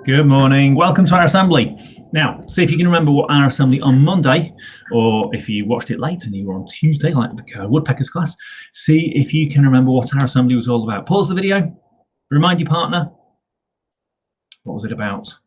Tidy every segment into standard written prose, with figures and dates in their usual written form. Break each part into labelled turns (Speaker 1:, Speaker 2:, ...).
Speaker 1: Good morning. Welcome to our assembly. Now, see if you can remember what our assembly on Monday, or if you watched it late and you were on Tuesday, like the woodpeckers class, see if you can remember what our assembly was all about. Pause the video, remind your partner. What was it about?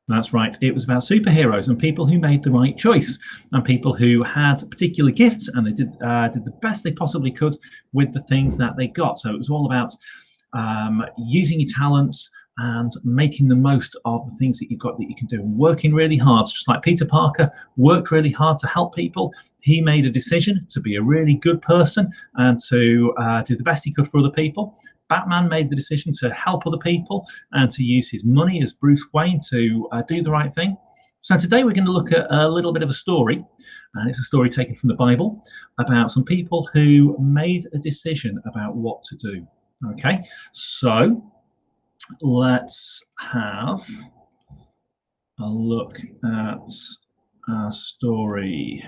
Speaker 1: That's right, it was about superheroes and people who made the right choice and people who had particular gifts and they did the best they possibly could with the things that they got. So it was all about using your talents and making the most of the things that you've got that you can do, and working really hard. Just like Peter Parker worked really hard to help people, he made a decision to be a really good person and to do the best he could for other people. Batman made the decision to help other people and to use his money as Bruce Wayne to do the right thing. So today we're going to look at a little bit of a story, and it's a story taken from the Bible about some people who made a decision about what to do. Okay, so let's have a look at our story.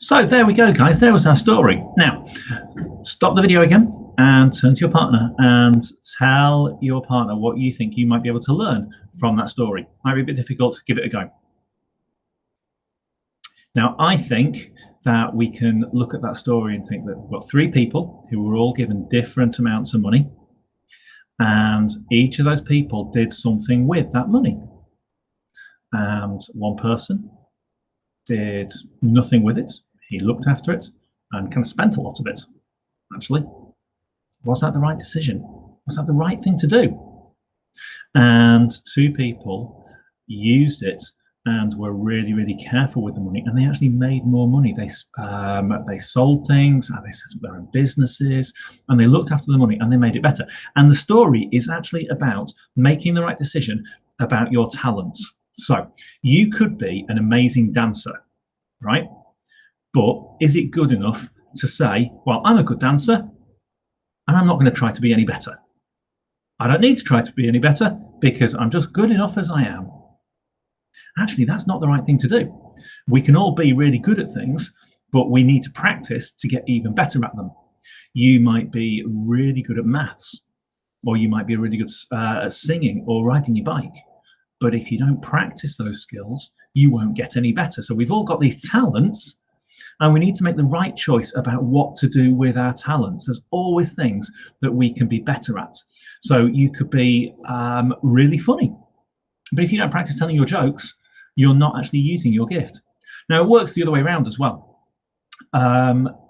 Speaker 1: So there we go, guys. There was our story. Now, stop the video again and turn to your partner and tell your partner what you think you might be able to learn from that story. Might be a bit difficult. Give it a go. Now, I think that we can look at that story and think that we've got three people who were all given different amounts of money, and each of those people did something with that money. And one person did nothing with it. He looked after it and kind of spent a lot of it. Actually, was that the right decision? Was that the right thing to do? And two people used it and were really, really careful with the money, and they actually made more money. They sold things, they set up their own businesses, and they looked after the money, and they made it better. And the story is actually about making the right decision about your talents. So you could be an amazing dancer, right? But is it good enough to say, well, I'm a good dancer, and I'm not going to try to be any better? I don't need to try to be any better because I'm just good enough as I am. Actually, that's not the right thing to do. We can all be really good at things, but we need to practice to get even better at them. You might be really good at maths, or you might be really good at singing or riding your bike. But if you don't practice those skills, you won't get any better. So we've all got these talents, and we need to make the right choice about what to do with our talents. There's always things that we can be better at. So you could be really funny, but if you don't practice telling your jokes, you're not actually using your gift. Now, it works the other way around as well.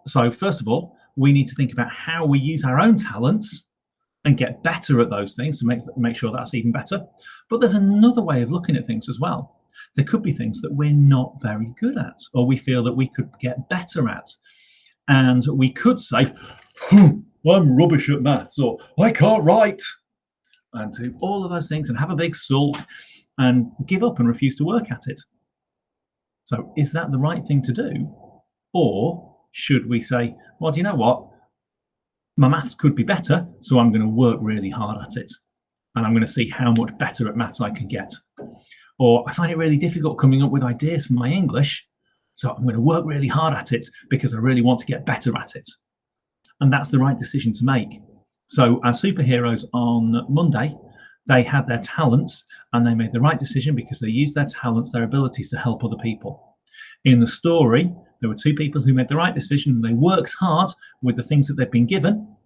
Speaker 1: So first of all, we need to think about how we use our own talents and get better at those things to make sure that's even better. But there's another way of looking at things as well. There could be things that we're not very good at, or we feel that we could get better at. And we could say, I'm rubbish at maths, or I can't write, and do all of those things and have a big sulk and give up and refuse to work at it. So is that the right thing to do? Or should we say, well, do you know what? My maths could be better, so I'm going to work really hard at it. And I'm going to see how much better at maths I can get. Or I find it really difficult coming up with ideas for my English, so I'm going to work really hard at it because I really want to get better at it. And that's the right decision to make. So our superheroes on Monday, they had their talents and they made the right decision because they used their talents, their abilities to help other people. In the story, there were two people who made the right decision and they worked hard with the things that they've been given.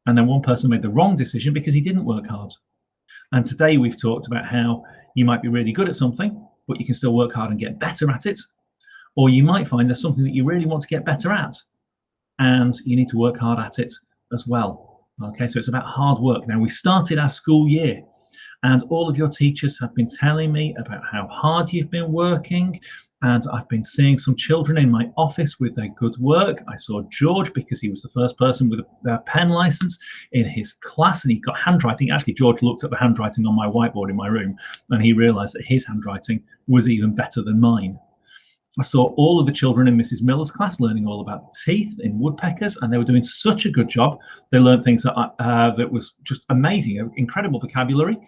Speaker 1: And then one person made the wrong decision because he didn't work hard. And today we've talked about how you might be really good at something, but you can still work hard and get better at it. Or you might find there's something that you really want to get better at, and you need to work hard at it as well. Okay, so it's about hard work. Now, we started our school year, and all of your teachers have been telling me about how hard you've been working. And I've been seeing some children in my office with their good work. I saw George because he was the first person with a pen license in his class, and he got handwriting. Actually, George looked at the handwriting on my whiteboard in my room, and he realized that his handwriting was even better than mine. I saw all of the children in Mrs. Miller's class learning all about teeth in woodpeckers, and they were doing such a good job. They learned things that was just amazing, incredible vocabulary.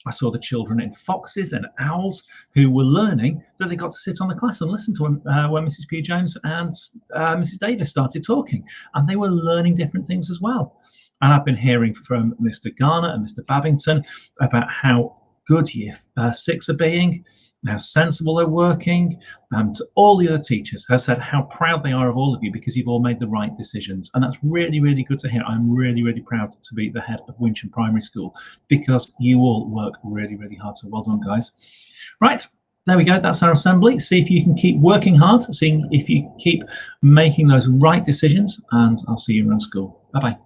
Speaker 1: I saw the children in foxes and owls who were learning that they got to sit on the class and listen to when Mrs. P. Jones and Mrs. Davis started talking, and they were learning different things as well. And I've been hearing from Mr. Garner and Mr. Babington about how good year 6 are being, how sensible they're working, and all the other teachers have said how proud they are of all of you because you've all made the right decisions. And that's really, really good to hear. I'm really, really proud to be the head of Wincham Primary School because you all work really, really hard. So well done, guys. Right, there we go. That's our assembly. See if you can keep working hard, seeing if you keep making those right decisions, and I'll see you around school. Bye-bye.